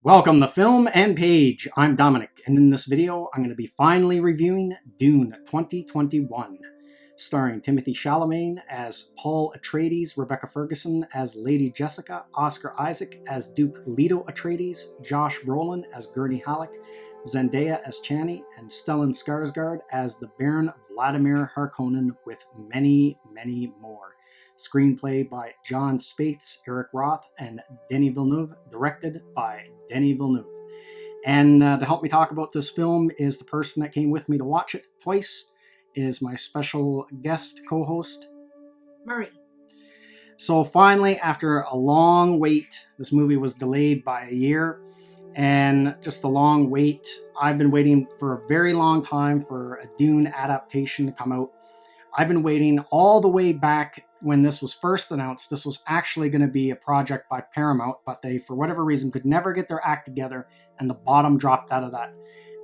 Welcome to Film and Page. I'm Dominic, and in this video, I'm going to be finally reviewing Dune 2021, starring Timothée Chalamet as Paul Atreides, Rebecca Ferguson as Lady Jessica, Oscar Isaac as Duke Leto Atreides, Josh Brolin as Gurney Halleck, Zendaya as Chani, and Stellan Skarsgård as the Baron Vladimir Harkonnen, with many, many more. Screenplay by John Spaeth's Eric Roth and Denis Villeneuve, directed by Denis Villeneuve. And to help me talk about this film is the person that came with me to watch it twice, is my special guest co-host, Murray. So finally, after a long wait, this movie was delayed by a year, and just a long wait. I've been waiting for a very long time for a Dune adaptation to come out. I've been waiting all the way back when this was first announced. This was actually going to be a project by Paramount, but they, for whatever reason, could never get their act together, and the bottom dropped out of that.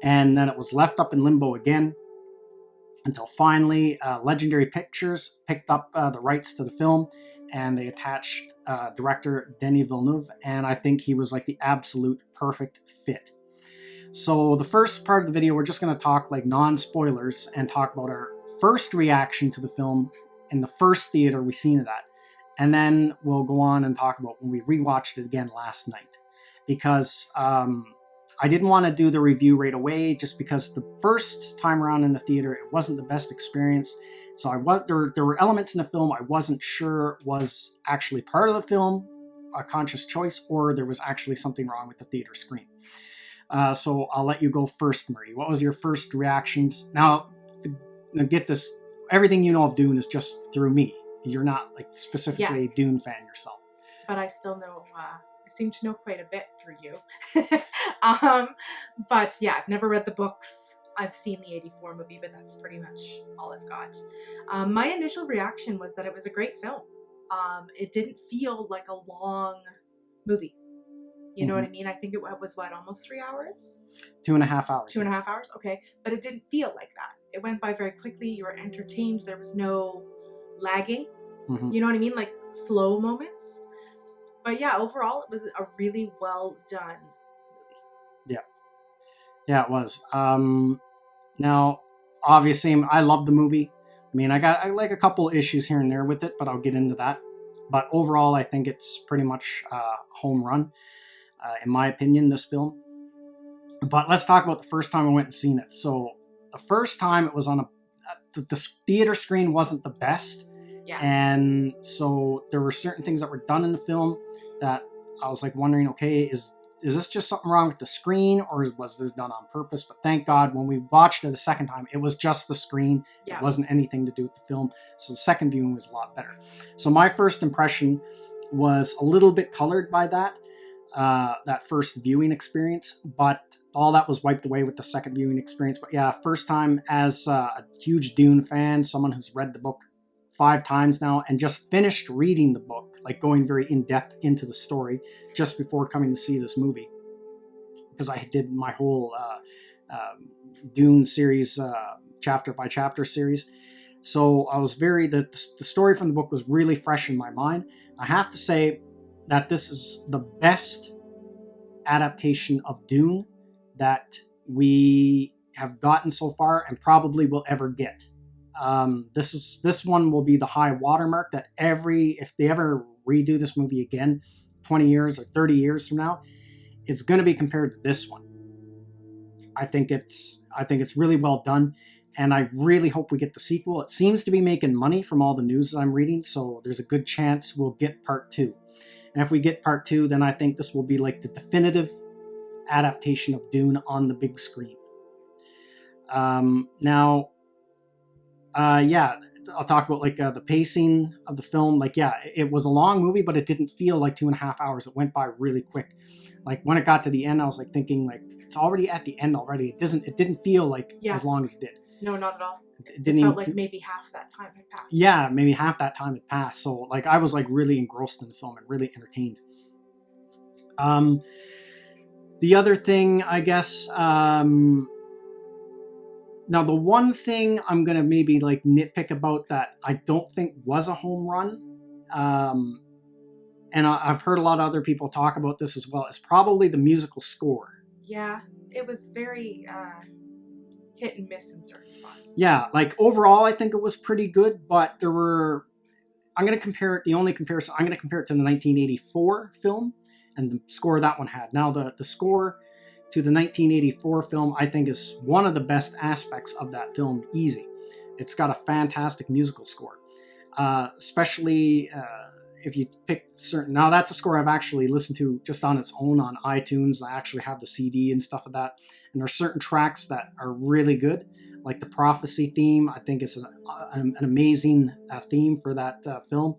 And then it was left up in limbo again until finally Legendary Pictures picked up the rights to the film, and they attached director Denis Villeneuve, and I think he was like the absolute perfect fit. So the first part of the video, we're just going to talk like non-spoilers and talk about our first reaction to the film in the first theater we seen it at. And then we'll go on and talk about when we rewatched it again last night. Because I didn't want to do the review right away, just because the first time around in the theater, it wasn't the best experience. So there were elements in the film I wasn't sure was actually part of the film, a conscious choice, or there was actually something wrong with the theater screen. So I'll let you go first, Marie. What was your first reactions? Now, get this, everything you know of Dune is just through me. You're not like specifically a Dune fan yourself. But I still know, I seem to know quite a bit through you. But yeah, I've never read the books. I've seen the 84 movie, but that's pretty much all I've got. My initial reaction was that it was a great film. It didn't feel like a long movie. You know what I mean? I think it was, almost 3 hours? 2.5 hours. 2.5 hours? Okay. But it didn't feel like that. It went by very quickly. You were entertained. There was no lagging. You know what I mean? Like slow moments. But yeah, overall, it was a really well done movie. Yeah. Yeah, it was. Now, obviously, I love the movie. I mean, I like a couple issues here and there with it, but I'll get into that. But overall, I think it's pretty much a home run, in my opinion, this film. But let's talk about the first time I went and seen it. So the first time it was on the theater screen wasn't the best. Yeah. And so there were certain things that were done in the film that I was like wondering, okay, is this just something wrong with the screen, or was this done on purpose? But thank God when we watched it the second time, it was just the screen. Yeah. It wasn't anything to do with the film. So the second viewing was a lot better. So my first impression was a little bit colored by that first viewing experience, but all that was wiped away with the second viewing experience. But yeah, first time as a huge Dune fan, someone who's read the book 5 times now and just finished reading the book, like going very in-depth into the story just before coming to see this movie, because I did my whole Dune series, chapter by chapter series. So I was the story from the book was really fresh in my mind. I have to say that this is the best adaptation of Dune that we have gotten so far and probably will ever get. This one will be the high watermark that if they ever redo this movie again 20 years or 30 years from now, it's going to be compared to this one. I think it's really well done, and I really hope we get the sequel. It seems to be making money from all the news I'm reading, so there's a good chance we'll get part 2. And if we get part 2, then I think this will be like the definitive adaptation of Dune on the big screen. Yeah, I'll talk about like the pacing of the film. Like, yeah, it was a long movie, but it didn't feel like 2.5 hours. It went by really quick. Like when it got to the end, I was like thinking like it's already at the end already. It didn't feel like as long as it did. No, not at all. It didn't felt like maybe half that time had passed. Yeah, maybe half that time had passed. So like I was like really engrossed in the film and really entertained. The other thing, I guess, now the one thing I'm going to maybe like nitpick about that I don't think was a home run and I've heard a lot of other people talk about this as well, is probably the musical score. Yeah, it was very hit and miss in certain spots. Yeah, like overall, I think it was pretty good, but there were. I'm going to compare it. The only comparison I'm going to compare it to the 1984 film and the score that one had. Now, the score to the 1984 film, I think, is one of the best aspects of that film. Easy, it's got a fantastic musical score, especially. If you pick certain, now that's a score I've actually listened to just on its own on iTunes. I actually have the CD and stuff of that, and there's certain tracks that are really good, like the Prophecy theme. I think it's an amazing theme for that film,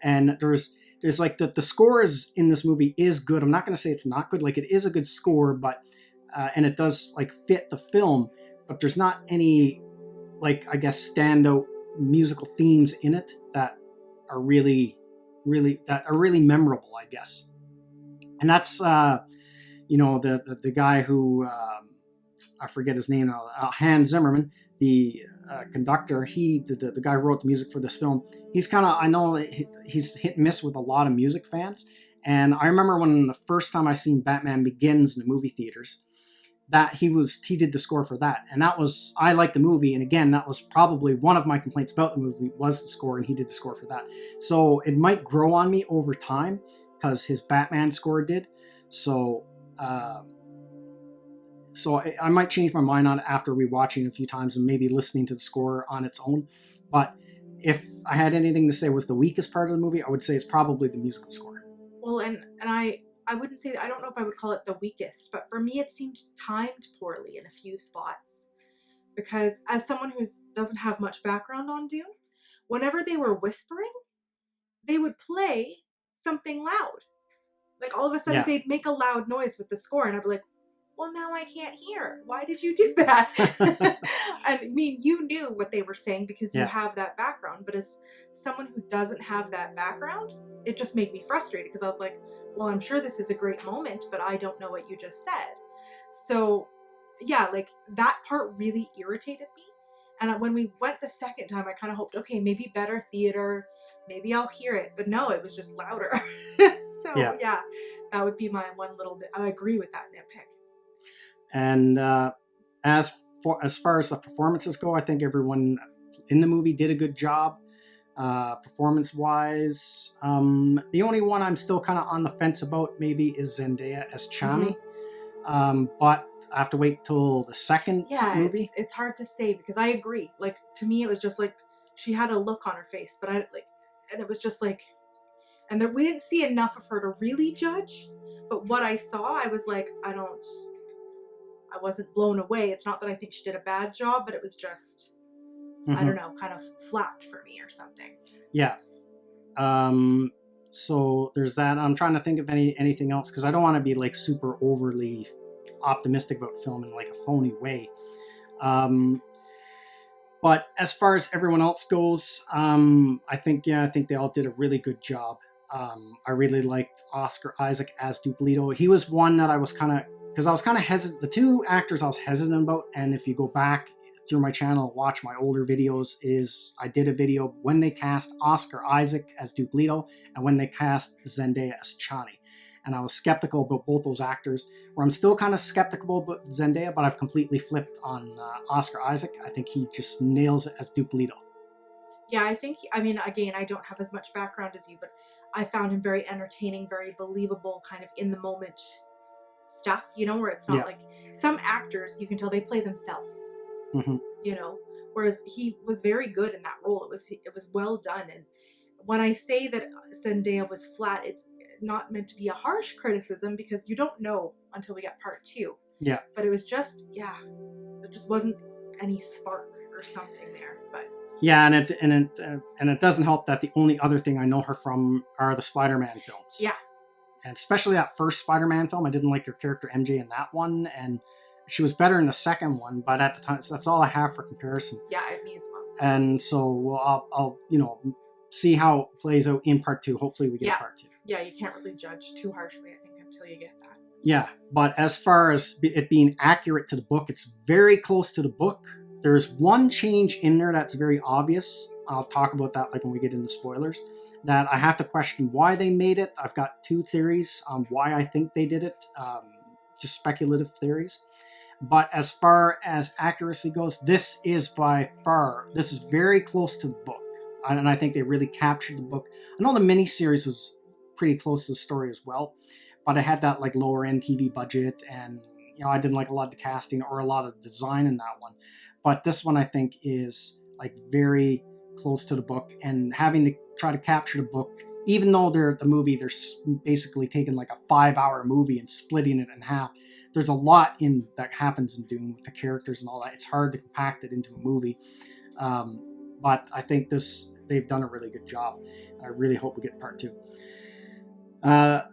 and there's like the score is in this movie is good. I'm not going to say it's not good. Like, it is a good score, but and it does like fit the film, but there's not any, like, I guess, standout musical themes in it that are really memorable, I guess. And that's the guy who I forget his name now, Hans Zimmerman, the conductor. The guy who wrote the music for this film. He's kind of, I know he's hit and miss with a lot of music fans. And I remember when the first time I seen Batman Begins in the movie theaters, that he did the score for that, and that was, I liked the movie, and again, that was probably one of my complaints about the movie was the score, and he did the score for that. So it might grow on me over time because his Batman score did. So I might change my mind on it after rewatching it a few times and maybe listening to the score on its own. But if I had anything to say was the weakest part of the movie, I would say it's probably the musical score. Well, and I wouldn't say, I don't know if I would call it the weakest, but for me it seemed timed poorly in a few spots. Because as someone who doesn't have much background on Dune, whenever they were whispering, they would play something loud. Like, all of a sudden they'd make a loud noise with the score, and I'd be like, well, now I can't hear. Why did you do that? I mean, you knew what they were saying because you have that background, but as someone who doesn't have that background, it just made me frustrated because I was like, well, I'm sure this is a great moment, but I don't know what you just said. So, yeah, like, that part really irritated me. And when we went the second time, I kind of hoped, okay, maybe better theater, maybe I'll hear it. But no, it was just louder. So, yeah, that would be my one little bit. I agree with that nitpick. And as far as the performances go, I think everyone in the movie did a good job. Performance-wise, the only one I'm still kind of on the fence about maybe is Zendaya as Chani. But I have to wait till the second movie. It's hard to say because I agree. Like, to me, it was just like she had a look on her face, but and it was just like, and we didn't see enough of her to really judge. But what I saw, I was like, I wasn't blown away. It's not that I think she did a bad job, but it was just, I don't know, kind of flat for me or something. Yeah. So there's that. I'm trying to think of anything else because I don't want to be like super overly optimistic about film in like a phony way. But as far as everyone else goes, I think they all did a really good job. I really liked Oscar Isaac as Duke Leto. He was one that I was kind of, because I was kind of hesitant. The two actors I was hesitant about, and if you go back through my channel, watch my older videos, is I did a video when they cast Oscar Isaac as Duke Leto and when they cast Zendaya as Chani. And I was skeptical about both those actors, where I'm still kind of skeptical about Zendaya, but I've completely flipped on Oscar Isaac. I think he just nails it as Duke Leto. Yeah, again, I don't have as much background as you, but I found him very entertaining, very believable, kind of in the moment stuff, where it's not like some actors, you can tell they play themselves, whereas he was very good in that role. It was well done. And when I say that Zendaya was flat, it's not meant to be a harsh criticism because you don't know until we get part 2. Yeah. But it was just, there just wasn't any spark or something there. But yeah, and it doesn't help that the only other thing I know her from are the Spider-Man films. Yeah. And especially that first Spider-Man film, I didn't like her character MJ in that one, and she was better in the second one. But at the time, so that's all I have for comparison. Yeah, me as well. And so I'll see how it plays out in part 2. Hopefully, we get part 2. Yeah, you can't really judge too harshly, I think, until you get that. Yeah, but as far as it being accurate to the book, it's very close to the book. There's one change in there that's very obvious. I'll talk about that like when we get into spoilers. that I have to question why they made it. I've got two theories on why I think they did it, just speculative theories. But as far as accuracy goes, this is very close to the book. And I think they really captured the book. I know the miniseries was pretty close to the story as well, but it had that like lower end TV budget, and I didn't like a lot of the casting or a lot of design in that one. But this one I think is like very close to the book, and having to try to capture the book, even though they're basically taking like a 5-hour movie and splitting it in half. There's a lot that happens in Dune with the characters and all that. It's hard to compact it into a movie, but I think they've done a really good job. I really hope we get part 2.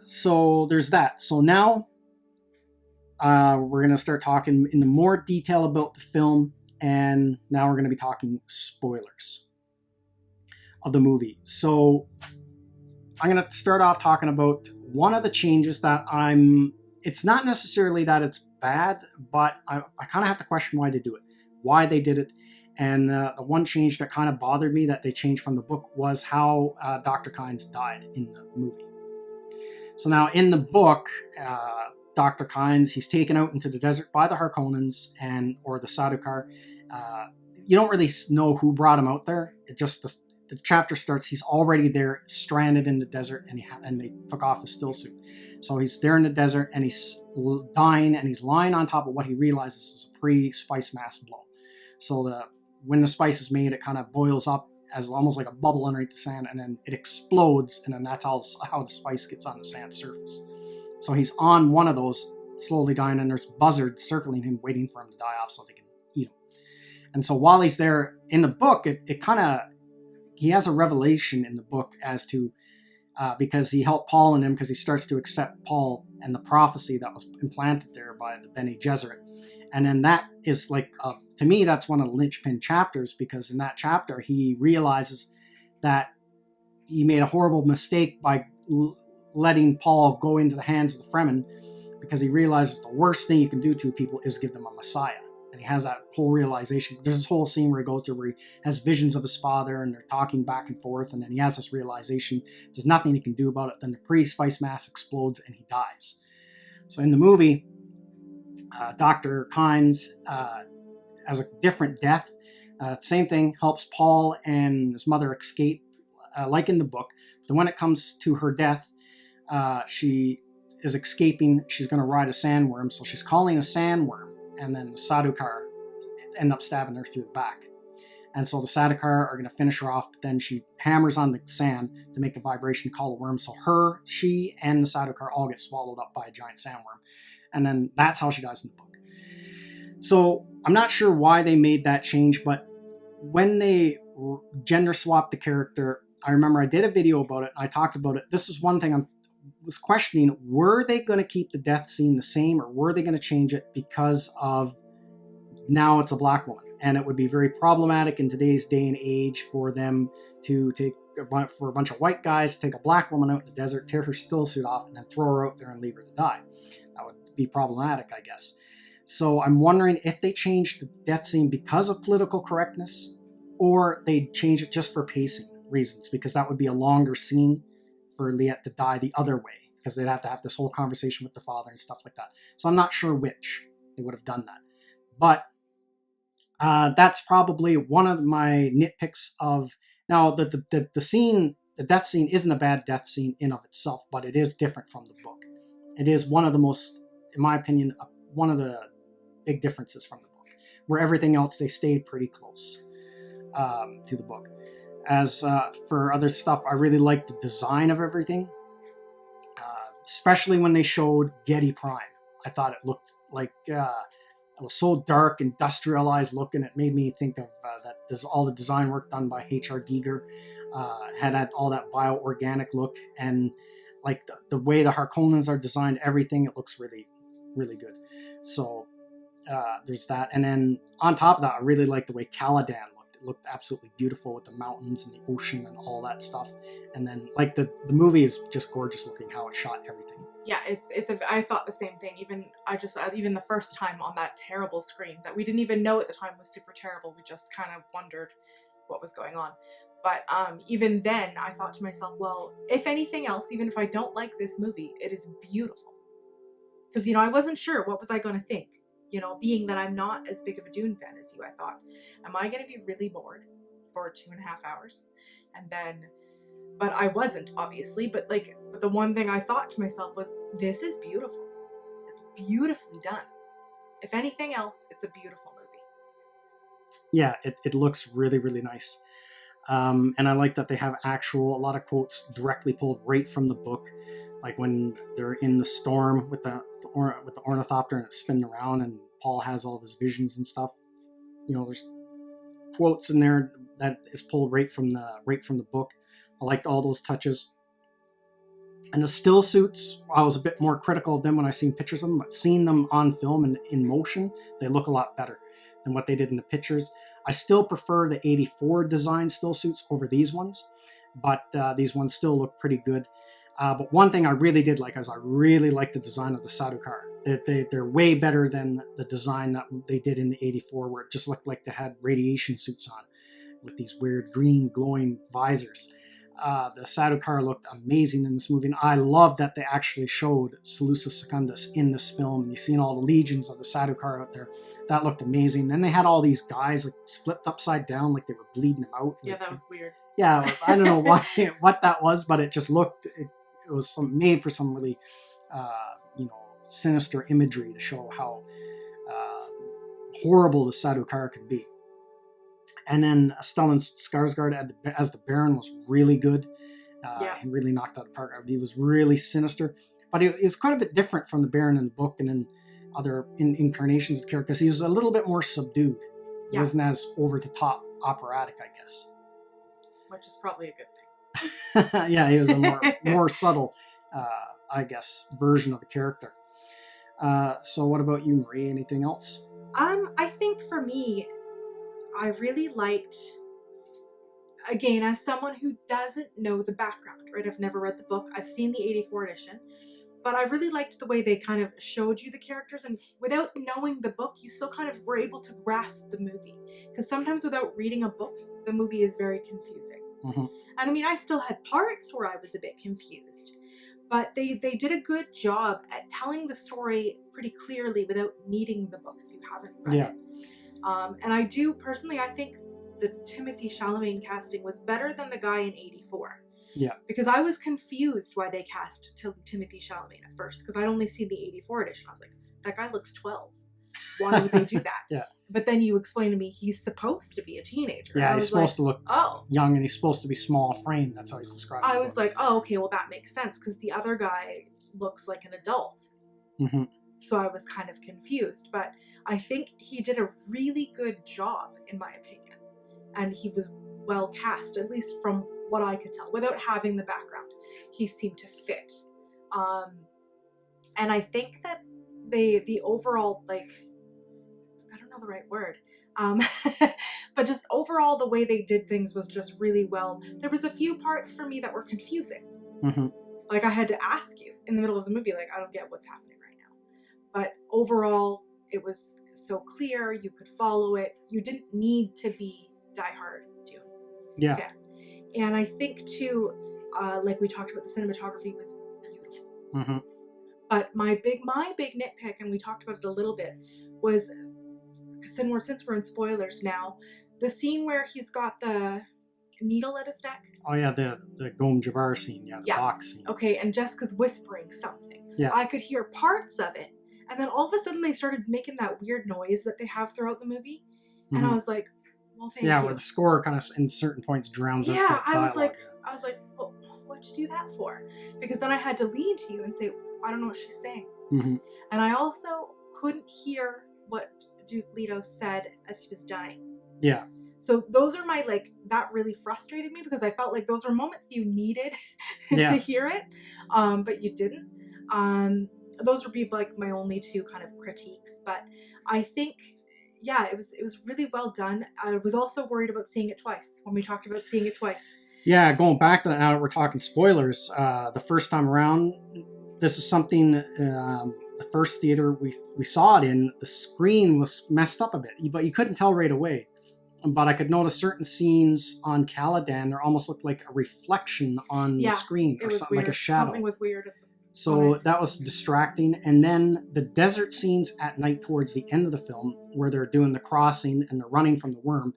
So there's that. So now we're going to start talking in more detail about the film, and now we're going to be talking spoilers of the movie. So I'm going to start off talking about one of the changes that it's not necessarily that it's bad, but I kind of have to question why they do it, why they did it. And the one change that kind of bothered me that they changed from the book was how Dr. Kynes died in the movie. So now in the book, Dr. Kynes, he's taken out into the desert by the Harkonnens or the Sardaukar. You don't really know who brought him out there. It just the chapter starts, he's already there, stranded in the desert, and they took off his still suit. So he's there in the desert, and he's dying, and he's lying on top of what he realizes is a pre-spice mass blow. So when the spice is made, it kind of boils up as almost like a bubble underneath the sand, and then it explodes, and then that's how the spice gets on the sand surface. So he's on one of those, slowly dying, and there's buzzards circling him, waiting for him to die off so they can eat him. And so while he's there in the book, he has a revelation in the book as to, because he helped Paul and him, because he starts to accept Paul and the prophecy that was implanted there by the Bene Gesserit. And then that is like, to me, that's one of the linchpin chapters, because in that chapter, he realizes that he made a horrible mistake by letting Paul go into the hands of the Fremen, because he realizes the worst thing you can do to people is give them a Messiah. And he has that whole realization. There's this whole scene where he goes through where he has visions of his father, and they're talking back and forth, and then he has this realization there's nothing he can do about it. Then the pre-spice mass explodes and he dies. So in the movie, Dr. Kynes has a different death. Same thing, helps Paul and his mother escape, like in the book. Then when it comes to her death, she is escaping. She's going to ride a sandworm, so she's calling a sandworm, and then the Sardaukar end up stabbing her through the back. And so the Sardaukar are going to finish her off, but then she hammers on the sand to make a vibration to call a worm. So she and the Sardaukar all get swallowed up by a giant sandworm. And then that's how she dies in the book. So I'm not sure why they made that change, but when they gender swapped the character, I remember I did a video about it, and I talked about it. This is one thing I was questioning. Were they going to keep the death scene the same, or were they going to change it because of now it's a black woman? And it would be very problematic in today's day and age for them to for a bunch of white guys to take a black woman out in the desert, tear her still suit off, and then throw her out there and leave her to die. That would be problematic, I guess. So I'm wondering if they changed the death scene because of political correctness, or they change it just for pacing reasons, because that would be a longer scene for Liette to die the other way, because they'd have to have this whole conversation with the father and stuff like that. So I'm not sure which they would have done that. But that's probably one of my nitpicks of... Now, the scene, the death scene isn't a bad death scene in of itself, but it is different from the book. It is one of the most, in my opinion, one of the big differences from the book, where everything else, they stayed pretty close to the book. As for other stuff, I really liked the design of everything, especially when they showed Getty Prime. I thought it looked like... it was so dark, industrialized looking. It made me think of that there's all the design work done by H.R. Giger. Had all that bio-organic look, and like the way the Harkonnens are designed, everything, it looks really, really good. So there's that. And then on top of that, I really like the way Caladan looked. It looked absolutely beautiful with the mountains and the ocean and all that stuff. And then like the movie is just gorgeous looking, how it shot everything. Yeah, I thought the same thing. Even the first time on that terrible screen that we didn't even know at the time was super terrible. We just kind of wondered what was going on. But even then, I thought to myself, well, if anything else, even if I don't like this movie, it is beautiful. Because, I wasn't sure what was I going to think. Being that I'm not as big of a Dune fan as you, I thought, am I going to be really bored for 2.5 hours? But I wasn't, obviously. But the one thing I thought to myself was, this is beautiful. It's beautifully done. If anything else, it's a beautiful movie. Yeah, it looks really, really nice. And I like that they have a lot of quotes directly pulled right from the book. Like when they're in the storm with the ornithopter and it's spinning around and Paul has all of his visions and stuff. There's quotes in there that is pulled right from the book. I liked all those touches. And the still suits, I was a bit more critical of them when I seen pictures of them, but seeing them on film and in motion, they look a lot better than what they did in the pictures. I still prefer the 84 design still suits over these ones, but these ones still look pretty good. But one thing I really did like is I really like the design of the Sardaukar. They're way better than the design that they did in the 84, where it just looked like they had radiation suits on with these weird green glowing visors. The Sardaukar looked amazing in this movie, and I love that they actually showed Seleucus Secundus in this film, and you've seen all the legions of the Sardaukar out there. That looked amazing. Then they had all these guys flipped upside down like they were bleeding them out. Yeah, that was weird. Yeah, I don't know what that was, but it just looked... It was made for some really, sinister imagery to show how horrible the Sardaukar can be. And then Stellan Skarsgård as the Baron was really good. He really knocked out the park. He was really sinister, but it was quite a bit different from the Baron in the book and in other incarnations of the character, because he was a little bit more subdued. He wasn't as over the top operatic, I guess. Which is probably a good thing. Yeah, he was a more subtle, I guess, version of the character. So what about you, Marie? Anything else? I think for me, I really liked, again, as someone who doesn't know the background, right? I've never read the book. I've seen the 84 edition. But I really liked the way they kind of showed you the characters, and without knowing the book, you still kind of were able to grasp the movie. Because sometimes without reading a book, the movie is very confusing. Mm-hmm. And I mean, I still had parts where I was a bit confused, but they did a good job at telling the story pretty clearly without needing the book if you haven't read it. And I do, personally, I think the Timothée Chalamet casting was better than the guy in 84. Yeah. Because I was confused why they cast Timothée Chalamet at first, because I'd only seen the 84 edition. I was like, that guy looks 12. Why would they do that? Yeah. But then you explain to me he's supposed to be a teenager. Yeah, he's supposed to look young, and he's supposed to be small frame. That's how he's described. I was like, oh, okay, well, that makes sense, because the other guy looks like an adult. Mm-hmm. So I was kind of confused. But I think he did a really good job, in my opinion. And he was well cast, at least from what I could tell. Without having the background, he seemed to fit. And I think that the overall, I don't know the right word, but just overall the way they did things was just really well. There was a few parts for me that were confusing. Mm-hmm. I had to ask you in the middle of the movie, I don't get what's happening right now. But overall, it was so clear, you could follow it. You didn't need to be diehard Dune fan. And I think too, we talked about, the cinematography was beautiful. Mm-hmm. But my big nitpick, and we talked about it a little bit, was, since we're in spoilers now, the scene where he's got the needle at his neck. Oh yeah, the Gom Jabbar scene, the box scene. Okay, and Jessica's whispering something. Yeah. I could hear parts of it, and then all of a sudden they started making that weird noise that they have throughout the movie, and I was like, well, thank you. Yeah, where the score kind of in certain points drowns out. Yeah, I was like, well, what'd you do that for? Because then I had to lean to you and say, I don't know what she's saying. Mm-hmm. And I also couldn't hear what Duke Leto said as he was dying. Yeah. So those are my, that really frustrated me, because I felt like those were moments you needed to hear it, but you didn't. Those would be my only two kind of critiques, but I think, it was really well done. I was also worried about seeing it twice when we talked about seeing it twice. Yeah, going back to that, now that we're talking spoilers, the first time around, this is something, the first theater we saw it in, the screen was messed up a bit, but you couldn't tell right away. but I could notice certain scenes on Caladan, there almost looked like a reflection on the screen, or something weird. like a shadow. Something was weird. So that was distracting. And then the desert scenes at night towards the end of the film, where they're doing the crossing and they're running from the worm,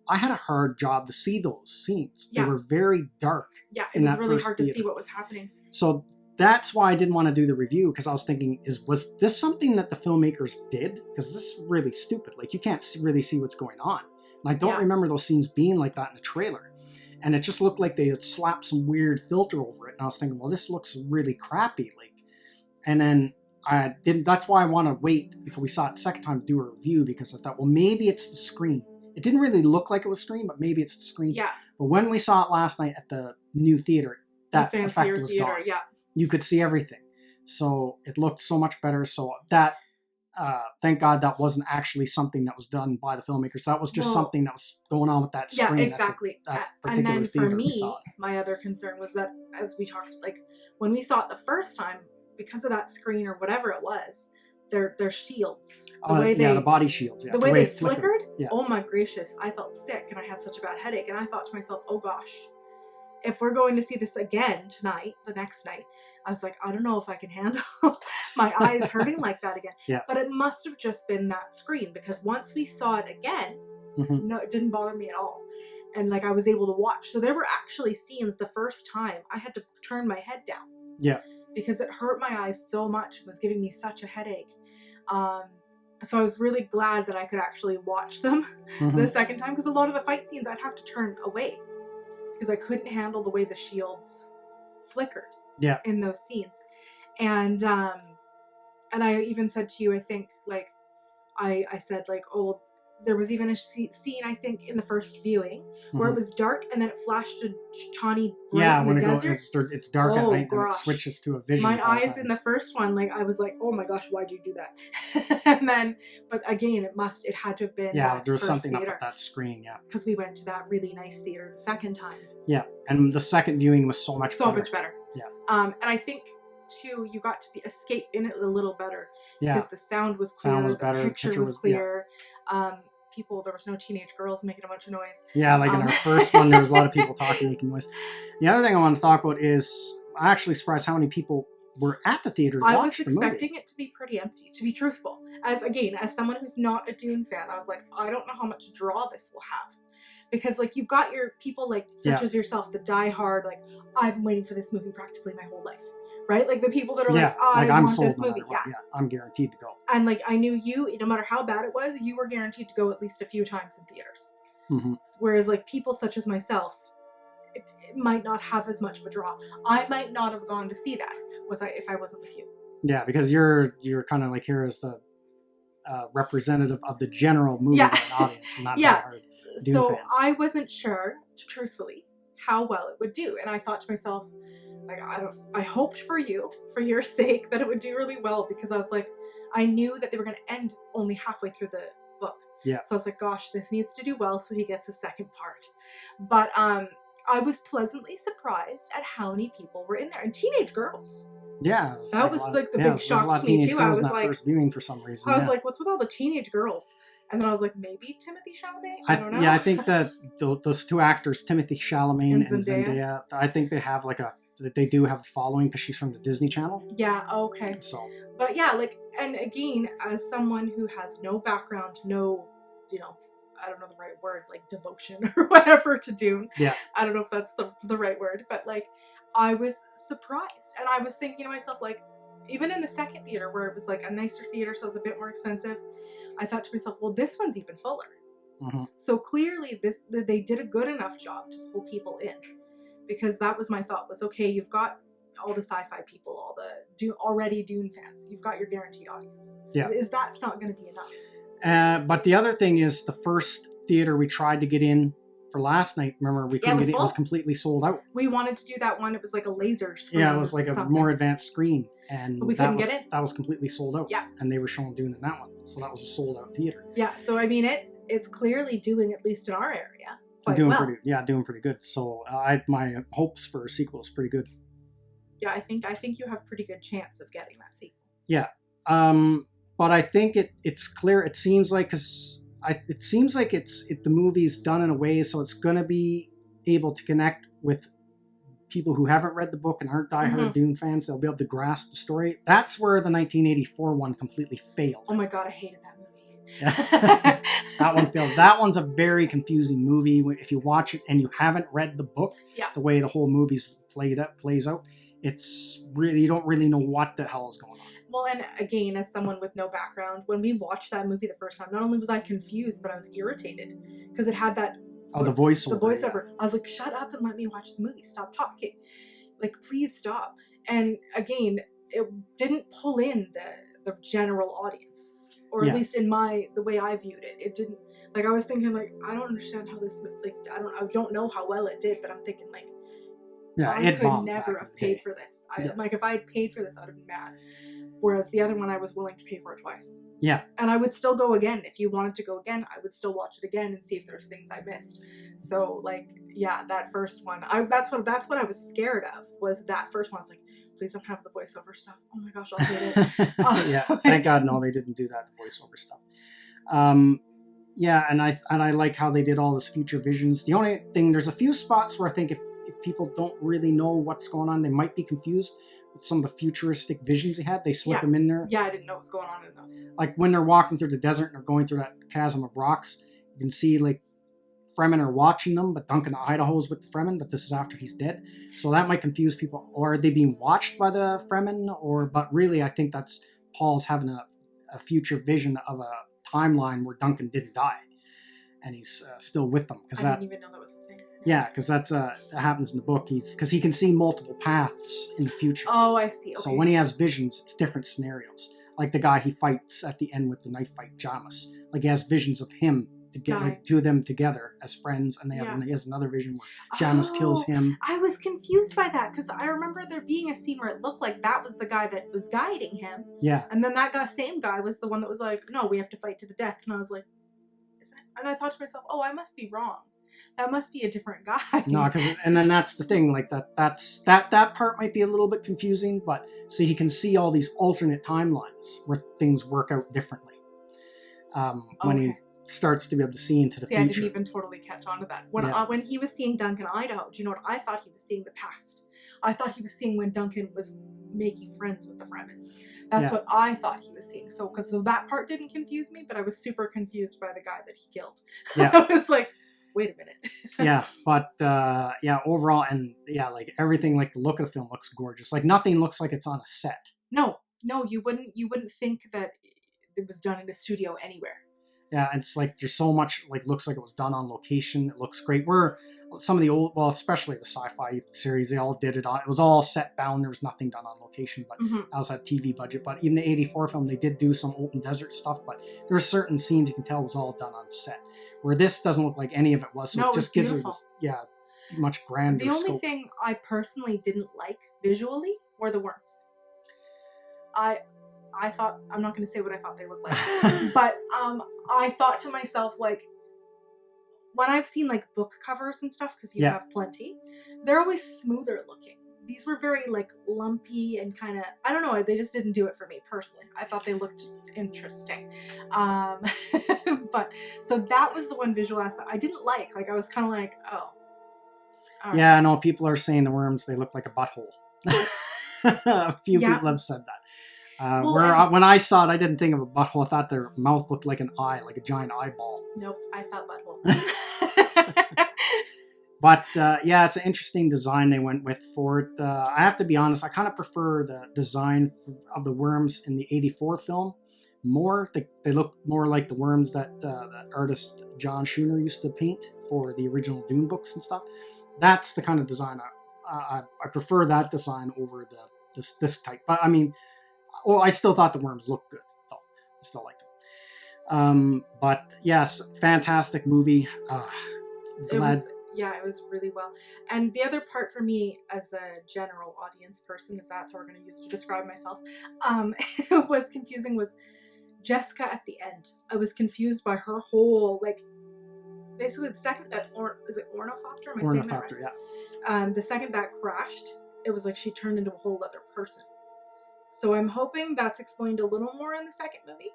I had a hard job to see those scenes. They were very dark. Yeah, it was really hard to see what was happening. So that's why I didn't want to do the review, because I was thinking, was this something that the filmmakers did? Because this is really stupid. Like, you can't really see what's going on. And I don't remember those scenes being like that in the trailer. And it just looked like they had slapped some weird filter over it. And I was thinking, well, this looks really crappy. Like, and then I didn't. That's why I want to wait until we saw it the second time to do a review, because I thought, well, maybe it's the screen. It didn't really look like it was screen, but maybe it's the screen. Yeah. But when we saw it last night at the new theater, that effect was gone. Yeah. You could see everything. So it looked so much better. So that, thank God that wasn't actually something that was done by the filmmakers. That was just something that was going on with that screen. Yeah, exactly. And then for me, my other concern was that, as we talked, like when we saw it the first time, because of that screen or whatever it was, their shields. The body shields. Yeah, the way they flickered. Oh my gracious, I felt sick and I had such a bad headache. And I thought to myself, oh gosh, if we're going to see this again tonight, the next night, I was like, I don't know if I can handle my eyes hurting like that again. Yeah. But it must have just been that screen, because once we saw it again, no, it didn't bother me at all. And like I was able to watch. So there were actually scenes the first time I had to turn my head down. Yeah. Because it hurt my eyes so much. It was giving me such a headache. So I was really glad that I could actually watch them the second time, because a lot of the fight scenes I'd have to turn away because I couldn't handle the way the shields flickered in those scenes. And I even said to you, I think, like, I said, like, oh, there was even a scene, I think, in the first viewing where it was dark and then it flashed to tawny bright in the desert. It's dark at night and it switches to a vision. My eyes in the first one, like, I was like, oh my gosh, why'd you do that? And then, but again, it had to have been there was something up with that screen, because we went to that really nice theater the second time. Yeah, and the second viewing was so much better. Yeah. And I think too, you got to escape in it a little better because the sound was clear, the picture was clear. There was no teenage girls making a bunch of noise. Yeah, like in our first one, there was a lot of people talking, making noise. The other thing I want to talk about is I'm actually surprised how many people were at the theater to watch the movie. I was expecting it to be pretty empty, to be truthful. As someone who's not a Dune fan, I was like, I don't know how much draw this will have. Because, like, you've got your people, like, such as yourself, the diehard, like, I've been waiting for this movie practically my whole life. Right? Like, the people that are like, I want this movie. Yeah, I'm guaranteed to go. And, like, I knew you, no matter how bad it was, you were guaranteed to go at least a few times in theaters. Mm-hmm. Whereas, like, people such as myself, it might not have as much of a draw. I might not have gone to see that if I wasn't with you. Yeah, because you're kind of like here as the representative of the general movie audience, and not diehard Dune fans. I wasn't sure, truthfully, how well it would do. And I thought to myself, like, I hoped for your sake, that it would do really well, because I was like, I knew that they were going to end only halfway through the book. Yeah. So I was like, gosh, this needs to do well so he gets a second part. But I was pleasantly surprised at how many people were in there, and teenage girls. Yeah. That was like the big shock to me too. I was like, first viewing for some reason. I was like, what's with all the teenage girls? And then I was like, maybe Timothée Chalamet? I don't know. Yeah, I think that those two actors, Timothée Chalamet and Zendaya, I think they have they do have a following because she's from the Disney Channel. Yeah, okay. So. But yeah, like, and again, as someone who has no background, no, I don't know the right word, like devotion or whatever to Dune. Yeah. I don't know if that's the right word, but like, I was surprised. And I was thinking to myself, like, even in the second theater where it was like a nicer theater, so it was a bit more expensive, I thought to myself, well, this one's even fuller. Mm-hmm. So clearly they did a good enough job to pull people in, because that was my thought was, okay, you've got all the sci-fi people, all the already Dune fans. You've got your guaranteed audience. Yeah. That's not going to be enough. But the other thing is the first theater we tried to get in for last night, remember, we couldn't get in. It was completely sold out. We wanted to do that one. It was like a laser screen. Yeah, it was like a more advanced screen. And but we couldn't get in. That was completely sold out. Yeah. And they were showing Dune in that one. So that was a sold out theater. Yeah. So, I mean, it's clearly doing, at least in our area, doing pretty good. So my hopes for a sequel is pretty good. Yeah, I think you have pretty good chance of getting that sequel. Yeah. But I think it's clear. It seems like, because it seems like the movie's done in a way so it's going to be able to connect with people who haven't read the book and aren't diehard Dune fans. They'll be able to grasp the story. That's where the 1984 one completely failed. Oh my god, I hated that movie. That one failed. That one's a very confusing movie. If you watch it and you haven't read the book, the way the whole movie's plays out, it's really, you don't really know what the hell is going on. Well, and again, as someone with no background, when we watched that movie the first time, not only was I confused, but I was irritated because it had that... Oh, the voiceover. The voiceover. Yeah. I was like, shut up and let me watch the movie. Stop talking. Like, please stop. And again, it didn't pull in the general audience. Or at least in the way I viewed it. It didn't... Like, I was thinking, like, I don't understand how this... Like, I don't know how well it did, but I'm thinking, like, I could never have paid for this. Like, if I had paid for this, I would have been mad. Whereas the other one, I was willing to pay for it twice. Yeah. And I would still go again. If you wanted to go again, I would still watch it again and see if there's things I missed. So, like, yeah, that first one, that's what I was scared of, was that first one. I was like, please don't have the voiceover stuff. Oh my gosh, I'll hate it. Yeah, thank God, no, they didn't do that, the voiceover stuff. Yeah, and I like how they did all this future visions. The only thing, there's a few spots where I think if people don't really know what's going on, they might be confused with some of the futuristic visions they had. They slip them in there. Yeah, I didn't know what was going on in those. Like when they're walking through the desert and they're going through that chasm of rocks, you can see like Fremen are watching them, but Duncan Idaho's with the Fremen, but this is after he's dead. So that might confuse people. Or are they being watched by the Fremen? But really, I think that's Paul's having a future vision of a timeline where Duncan didn't die. And he's still with them. I didn't even know that was a thing. Yeah, because that happens in the book. Because he can see multiple paths in the future. Oh, I see. Okay. So when he has visions, it's different scenarios. Like the guy he fights at the end with the knife fight, Jamis. Like he has visions of him, to get like two of them together as friends, and he has another vision where Jamis kills him. I was confused by that because I remember there being a scene where it looked like that was the guy that was guiding him. Yeah. And then same guy was the one that was like, no, we have to fight to the death. And I was like, is that? And I thought to myself, oh, I must be wrong. That must be a different guy. No, and then that's the thing, like that part might be a little bit confusing, but see, he can see all these alternate timelines where things work out differently. When he starts to be able to see into the future. I didn't even totally catch on to that. When he was seeing Duncan Idaho, do you know what I thought he was seeing? The past. I thought he was seeing when Duncan was making friends with the Fremen. That's what I thought he was seeing. So that part didn't confuse me, but I was super confused by the guy that he killed. Yeah. I was like, wait a minute. Yeah, but overall, and like everything, like the look of the film looks gorgeous. Like nothing looks like it's on a set. No, you wouldn't think that it was done in a studio anywhere. Yeah, and it's like there's so much, like, looks like it was done on location. It looks great. Some of the old, well, especially the sci-fi series, they all did it on. It was all set bound. There was nothing done on location, but that was that TV budget. But even the '84 film, they did do some open desert stuff, but there were certain scenes you can tell was all done on set. Where this doesn't look like any of it was. So it just gives it this, much grander. The only scope. thing I personally didn't like visually were the worms. I thought, I'm not going to say what I thought they looked like, but I thought to myself, like, when I've seen like book covers and stuff, because you have plenty, they're always smoother looking. These were very like lumpy and kind of, I don't know, they just didn't do it for me personally. I thought they looked interesting. But so that was the one visual aspect I didn't like. Like I was kind of like, oh. Yeah, I know people are saying the worms, they look like a butthole. A few people have said that. When I saw it, I didn't think of a butthole. I thought their mouth looked like an eye, like a giant eyeball. Nope, I thought butthole. But it's an interesting design they went with for it. I have to be honest, I kind of prefer the design of the worms in the '84 film more. They look more like the worms that the artist John Schooner used to paint for the original Dune books and stuff. That's the kind of design I prefer that design over this type. But I mean, I still thought the worms looked good, though. I still liked them. But yes, fantastic movie. It was really well. And the other part for me as a general audience person, is that's what we're going to use to describe myself, was confusing was Jessica at the end. I was confused by her whole, like, basically the second that, is it ornithopter? Am I saying that right? Yeah. The second that crashed, it was like she turned into a whole other person. So I'm hoping that's explained a little more in the second movie.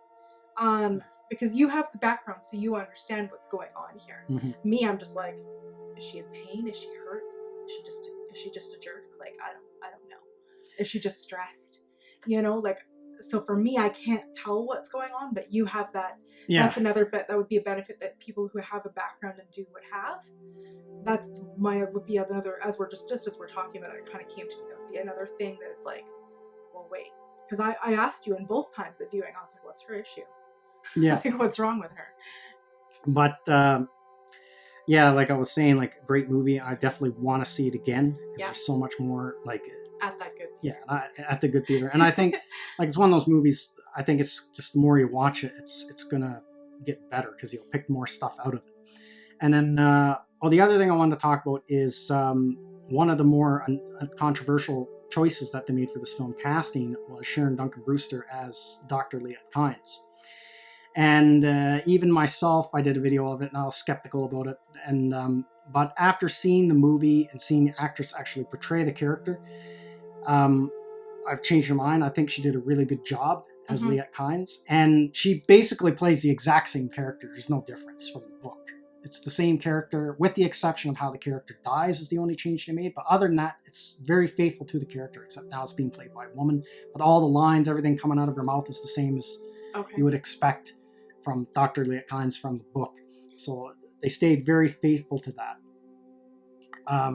Because you have the background, so you understand what's going on here. Mm-hmm. Me, I'm just like, is she in pain? Is she hurt? Is she just a jerk? Like, I don't know. Is she just stressed? You know, like, so for me, I can't tell what's going on, but you have that. Yeah. That's another bit that would be a benefit that people who have a background and do would have. Would be another, as we're just as we're talking about it, it kind of came to me, that would be another thing that it's like, well, wait, because I asked you in both times of viewing, I was like, what's her issue? Yeah. Like, what's wrong with her? But yeah, like I was saying, like, great movie. I definitely want to see it again because there's so much more, like, at that good theater. Yeah, at the good theater. And I think like it's one of those movies, I think it's just the more you watch it, it's gonna get better because you'll pick more stuff out of it. And then the other thing I wanted to talk about is one of the more controversial choices that they made for this film casting was Sharon Duncan Brewster as Dr. Liet Kynes. And even myself, I did a video of it and I was skeptical about it. And but after seeing the movie and seeing the actress actually portray the character, I've changed my mind. I think she did a really good job as Liet Kynes. And she basically plays the exact same character. There's no difference from the book. It's the same character, with the exception of how the character dies is the only change they made. But other than that, it's very faithful to the character, except now it's being played by a woman. But all the lines, everything coming out of her mouth is the same as you would expect from Dr. Liet Kynes from the book. So they stayed very faithful to that. I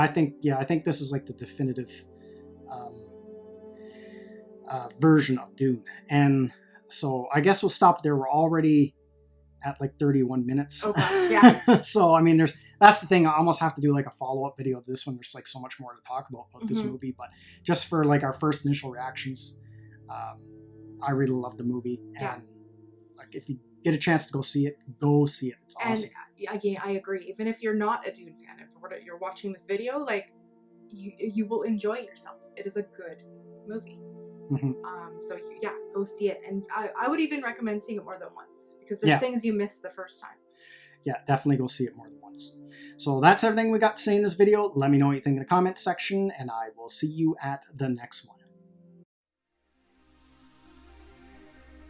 think this is like the definitive version of Dune. And so I guess we'll stop there. We're already at like 31 minutes. Oh gosh, yeah. So I mean, that's the thing. I almost have to do like a follow-up video of this one. There's like so much more to talk about this movie, but just for like our first initial reactions, I really love the movie. And like, if you get a chance to go see it, go see it. It's awesome. And again, I agree. Even if you're not a Dune fan, if you're watching this video, like, you will enjoy yourself. It is a good movie. So go see it. And I would even recommend seeing it more than once, because there's things you missed the first time. Yeah, definitely go see it more than once. So that's everything we got to say in this video. Let me know what you think in the comments section, and I will see you at the next one.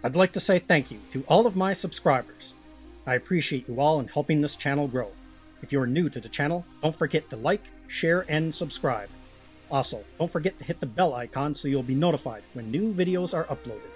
I'd like to say thank you to all of my subscribers. I appreciate you all in helping this channel grow. If you're new to the channel, don't forget to like, share, and subscribe. Also, don't forget to hit the bell icon so you'll be notified when new videos are uploaded.